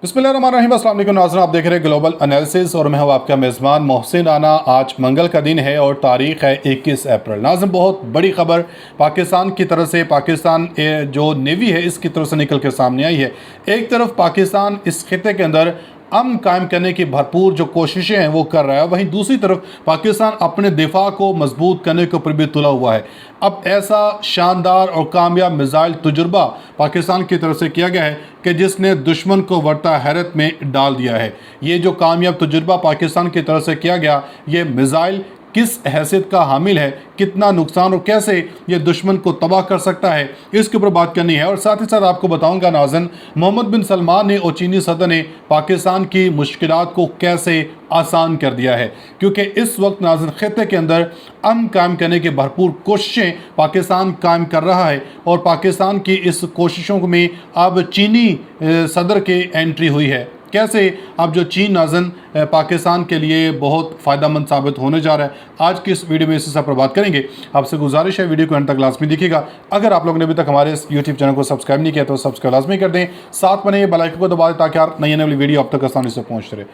बिस्मिल्लाहिर्रहमानिर्रहीम। अस्सलाम वालेकुम नाज़रीन, आप देख रहे हैं ग्लोबल एनालिसिस और मैं हूं आपका मेज़बान मोहसिन राना। आज मंगल का दिन है और तारीख़ है 21 अप्रैल। नाज़रीन, बहुत बड़ी ख़बर पाकिस्तान की तरफ से, पाकिस्तान जो नेवी है इसकी तरफ से निकल कर सामने आई है। एक तरफ पाकिस्तान इस खिते के अंदर अमन कायम करने की भरपूर जो कोशिशें हैं वो कर रहा है, वहीं दूसरी तरफ पाकिस्तान अपने दिफा को मजबूत करने के ऊपर भी तुला हुआ है। अब ऐसा शानदार और कामयाब मिसाइल तजुर्बा पाकिस्तान की तरफ से किया गया है कि जिसने दुश्मन को वर्ता हैरत में डाल दिया है। ये जो कामयाब तजुर्बा पाकिस्तान की तरफ से किया गया, ये मिसाइल किस हैसियत का हामिल है, कितना नुकसान और कैसे ये दुश्मन को तबाह कर सकता है, इसके ऊपर बात करनी है। और साथ ही साथ आपको बताऊंगा नाज़रीन, मोहम्मद बिन सलमान ने और चीनी सदर ने पाकिस्तान की मुश्किलात को कैसे आसान कर दिया है, क्योंकि इस वक्त नाज़रीन खिते के अंदर अमन कायम करने की भरपूर कोशिशें पाकिस्तान कायम कर रहा है और पाकिस्तान की इस कोशिशों में अब चीनी सदर की एंट्री हुई है। कैसे अब जो चीन नाज़रीन पाकिस्तान के लिए बहुत फ़ायदेमंद साबित होने जा रहा है, आज की इस वीडियो में इसी सब पर बात करेंगे। आपसे गुजारिश है वीडियो को अंत तक लाजमी देखिएगा। अगर आप लोगों ने अभी तक हमारे इस यूट्यूब चैनल को सब्सक्राइब नहीं किया तो सब्सक्राइब लाजमी कर दें, साथ में ये बेल आइकन को दबा दें ताकि नई आने वाली वीडियो आप तक आसानी से पहुँचते रहे।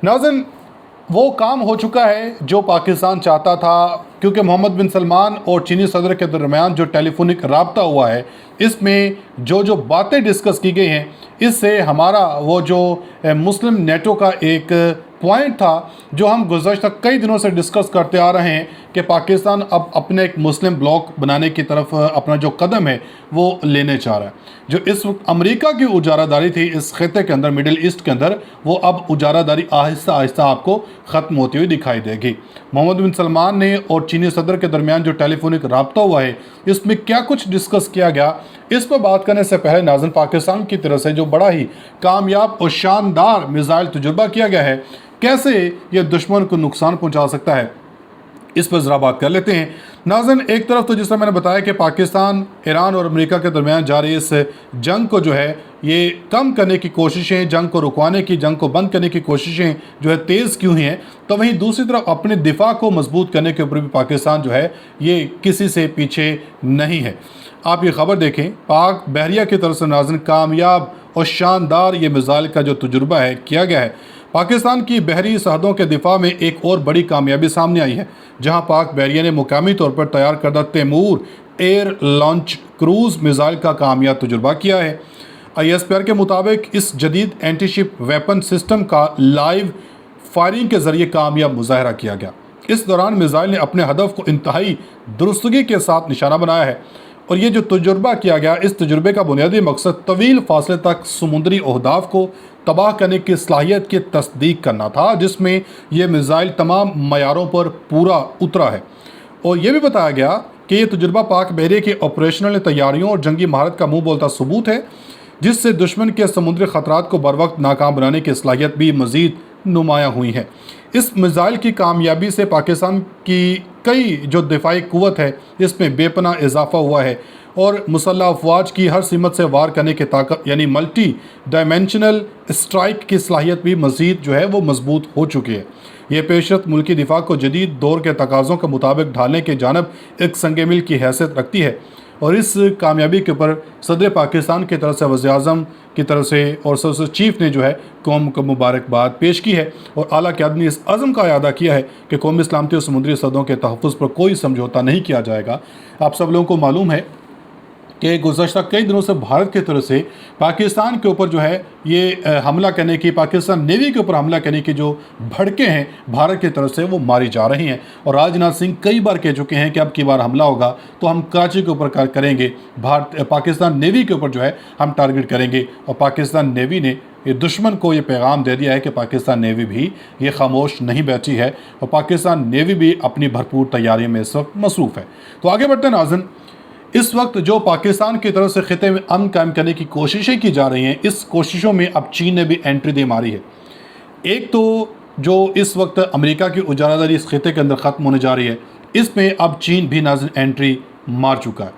नाज़रीन, वो काम हो चुका है जो पाकिस्तान चाहता था, क्योंकि मोहम्मद बिन सलमान और चीनी सदर के दरमियान जो टेलीफोनिक राब्ता हुआ है, इसमें जो बातें डिस्कस की गई हैं, इससे हमारा वो जो मुस्लिम नेटो का एक पॉइंट था जो हम गुज़श्ता कई दिनों से डिस्कस करते आ रहे हैं कि पाकिस्तान अब अपने एक मुस्लिम ब्लॉक बनाने की तरफ अपना जो कदम है वो लेने चाह रहा है। जो इस वक्त अमेरिका की उजारादारी थी इस खिते के अंदर, मिडिल ईस्ट के अंदर, वो अब उजारादारी आहिस्ता आहिस्ता आपको ख़त्म होती हुई दिखाई देगी। मोहम्मद बिन सलमान ने और चीनी सदर के दरमियान जो टेलीफोनिक राब्ता हुआ है, इसमें क्या कुछ डिस्कस किया गया, इस पर बात करने से पहले नाज़रीन, पाकिस्तान की तरफ से जो बड़ा ही कामयाब और शानदार मिसाइल तजुर्बा किया गया है, कैसे ये दुश्मन को नुकसान पहुंचा सकता है, इस पर ज़रा बात कर लेते हैं। नाज़रीन, एक तरफ तो जिस मैंने बताया कि पाकिस्तान ईरान और अमेरिका के दरमियान जारी इस जंग को जो है ये कम करने की कोशिशें, जंग को रुकवाने की, जंग को बंद करने की कोशिशें जो है तेज़ क्यों हैं, तो वहीं दूसरी तरफ अपने दिफा को मजबूत करने के ऊपर भी पाकिस्तान जो है ये किसी से पीछे नहीं है। आप ये ख़बर देखें, पाक बहरिया की तरफ से नाज़रीन कामयाब और शानदार ये मिसाइल का जो तजुर्बा है किया गया है। पाकिस्तान की बहरी सरहदों के दिफा में एक और बड़ी कामयाबी सामने आई है, जहां पाक बहरिया ने मुकामी तौर पर तैयार करदा Taimur air launch cruise missile का कामयाब तजुर्बा किया है। ISPR के मुताबिक इस जदीद एंटीशिप वेपन सिस्टम का लाइव फायरिंग के ज़रिए कामयाब मुजाहरा किया गया। इस दौरान मिसाइल ने अपने हदफ को इंतहाई दुरुस्तगी के साथ निशाना बनाया है और ये जो तजुर्बा किया गया, इस तजुर्बे का बुनियादी मकसद तवील फासले तक समुद्री अहदाफ को तबाह करने की सलाहियत की तस्दीक करना था, जिसमें यह मिसाइल तमाम मयारों पर पूरा उतरा है। और यह भी बताया गया कि यह तजुर्बा पाक बहरे की ऑपरेशनल तैयारियों और जंगी महारत का मुँह बोलता सबूत है, जिससे दुश्मन के समुद्री ख़तरात को बर वक्त नाकाम बनाने की सलाहियत भी मज़ीद नुमायाँ हुई है। इस मिसाइल की कामयाबी से पाकिस्तान की कई जो दिफाई क़ुव्वत है इसमें बेपनाह इजाफा हुआ है और मुसल्लह अफवाज की हर सीमत से वार करने की ताकत यानी मल्टी डायमेंशनल स्ट्राइक की सलाहियत भी मज़ीद जो है वो मजबूत हो चुकी है। ये पेशरत मुल्की दिफा को जदीद दौर के तकाज़ों के मुताबिक ढालने के जानब एक संग मिल की हैसियत रखती है और इस कामयाबी के ऊपर सदर पाकिस्तान की तरफ से वज़ीर-ए-आज़म की तरफ से और सबसे चीफ ने जो है कौम को मुबारकबाद पेश की है और आला क़यादत ने इस अज़म का अदा किया है कि कौमी सलामती और समुद्री सरहदों के तहफ़्फ़ुज़ पर कोई समझौता नहीं किया जाएगा। आप सब लोगों को मालूम है कि गुज़श्ता कई दिनों से भारत की तरफ से पाकिस्तान के ऊपर जो है ये हमला करने की, पाकिस्तान नेवी के ऊपर हमला करने की जो भड़कें हैं भारत की तरफ से वो मारी जा रही हैं। और राजनाथ सिंह कई बार कह चुके हैं कि अब की बार हमला होगा तो हम कराची के ऊपर करेंगे, पाकिस्तान नेवी के ऊपर जो है हम टारगेट करेंगे। और पाकिस्तान नेवी ने ये दुश्मन को ये पैगाम दे दिया है कि पाकिस्तान नेवी भी ये खामोश नहीं बैठी है और पाकिस्तान नेवी भी अपनी भरपूर तैयारी में इस वक्त मसरूफ़ है। तो आगे बढ़ते हैं नाज़रीन, इस वक्त जो पाकिस्तान की तरफ से खिते में अमन कायम करने की कोशिशें की जा रही हैं, इस कोशिशों में अब चीन ने भी एंट्री दे मारी है। एक तो जो इस वक्त अमेरिका की उजारादारी इस खिते के अंदर ख़त्म होने जा रही है, इसमें अब चीन भी नाज़रीन एंट्री मार चुका है,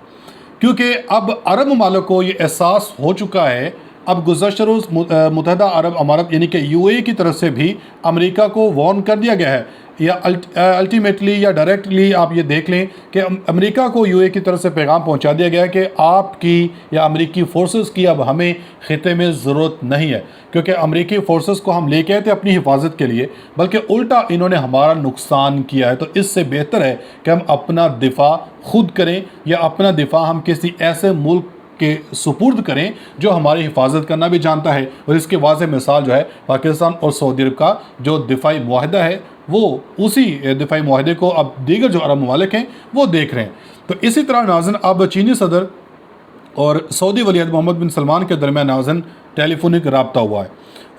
क्योंकि अब अरब ममालिक को ये एहसास हो चुका है। अब गुज़श्ता रोज़ मुत्तहदा अरब अमारात यानी कि UAE की तरफ से भी अमेरिका को वार्न कर दिया गया है या अल्टीमेटली या डायरेक्टली आप ये देख लें कि अमेरिका को यूएई की तरफ से पैगाम पहुंचा दिया गया है कि आपकी या अमेरिकी फोर्सेस की अब हमें खिते में ज़रूरत नहीं है, क्योंकि अमेरिकी फोर्सेस को हम लेके आए थे अपनी हिफाजत के लिए, बल्कि उल्टा इन्होंने हमारा नुकसान किया है। तो इससे बेहतर है कि हम अपना दिफा खुद करें या अपना दिफा हम किसी ऐसे मुल्क के सुपुर्द करें जो हमारी हिफाजत करना भी जानता है। और इसकी वाज़ेह मिसाल जो है पाकिस्तान और सऊदी अरब का जो दिफाई मुआहदा है, वो उसी दिफाई मुआहदे को अब दीगर जो अरब ममालिक हैं वो देख रहे हैं। तो इसी तरह नाज़िन अब चीनी सदर और सऊदी वलीअहद मोहम्मद बिन सलमान के दरमियान नाज़िन टेलीफोनिक रब्ता हुआ है,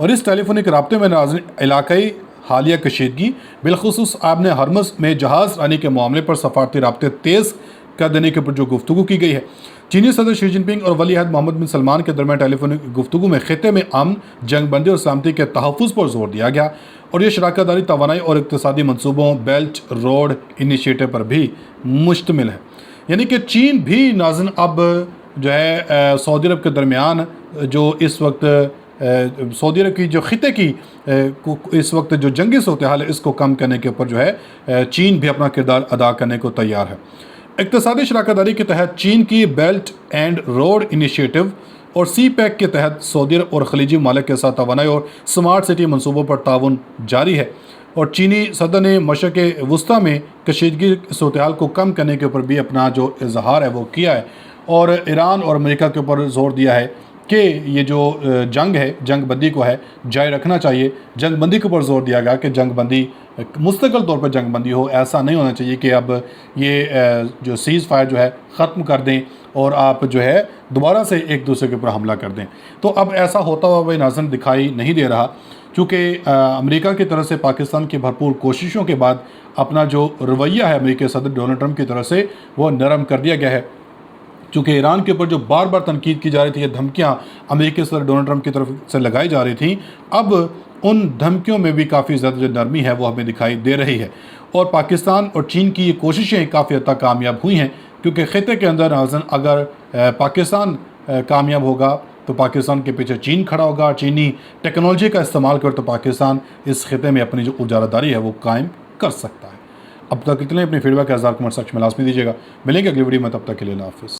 और इस टेलीफोनिक रब्ते में नाज़िन इलाकाई हालिया कशीदगी बिलखुसूस आबने हरमस में जहाज़ रानी के मामले पर सफारती रब्ते तेज़ कर देने के ऊपर जो गुफ्तगू की गई है। चीनी सदर शी जिनपिंग और वलीअहद मोहम्मद बिन सलमान के दरमियान टेलीफोनिक गुफ्तगू में खिते में अमन, जंगबंदी और सलामती के तहफ़्फ़ुज़ पर जोर दिया गया, और ये शराकत दारी तवानाई और इक़्तिसादी मनसूबों बेल्ट रोड इनिशिएटिव पर भी मुश्तमिल है। यानी कि चीन भी नाज़िन अब जो है सऊदी अरब के दरमियान जो इस वक्त सऊदी अरब की जो खिते की इस वक्त जो जंगी सूरत हाल है, इसको कम करने के ऊपर जो है चीन भी अपना किरदार अदा करने को तैयार है। इक़्तिसादी शराकतदारी के तहत चीन की बेल्ट एंड रोड इनिशिएटिव और सी पैक के तहत सऊदी अरब और खलीजी ममालिक के साथ तवानाई और स्मार्ट सिटी मनसूबों पर ताउन जारी है, और चीनी सदर ने मशरक़ वस्ती में कशीदगी सूरत हाल को कम करने के ऊपर भी अपना जो इजहार है वो किया है, और ईरान और अमेरिका के ऊपर जोर दिया है कि ये जो जंग है, जंग बंदी को है जारी रखना चाहिए। जंग बंदी के ऊपर जोर दिया गया कि जंग बंदी मुस्तकिल तौर पर जंग बंदी हो, ऐसा नहीं होना चाहिए कि अब ये जो सीज़ फायर जो है ख़त्म कर दें और आप जो है दोबारा से एक दूसरे के ऊपर हमला कर दें। तो अब ऐसा होता हुआ भाई नाज़िन दिखाई नहीं दे रहा, क्योंकि अमेरिका की तरफ से पाकिस्तान की भरपूर कोशिशों के बाद अपना जो रवैया है अमेरिकी सदर डोनाल्ड ट्रंप की तरफ से वो नरम कर दिया गया है। चूँकि ईरान के ऊपर जो बार बार तनकीद की जा रही थी, ये धमकियाँ अमेरिकी सदर डोनाल्ड ट्रंप की तरफ से लगाई जा रही थी, अब उन धमकियों में भी काफ़ी ज़्यादा जो नरमी है वो हमें दिखाई दे रही है, और पाकिस्तान और चीन की ये कोशिशें काफ़ी हद तक कामयाब हुई हैं, क्योंकि ख़िते के अंदर नाज़िन अगर पाकिस्तान कामयाब होगा तो पाकिस्तान के पीछे चीन खड़ा होगा, चीनी टेक्नोलॉजी का इस्तेमाल कर तो पाकिस्तान इस खिते में अपनी जो उजारादारी है वो कायम कर सकता है। अब तक इतने अपनी फीडबैक का कमेंट सेक्शन में लाजमी दीजिएगा। मिलेंगे अगली वीडियो में, तब तक के लिए अल्लाह हाफ़िज़।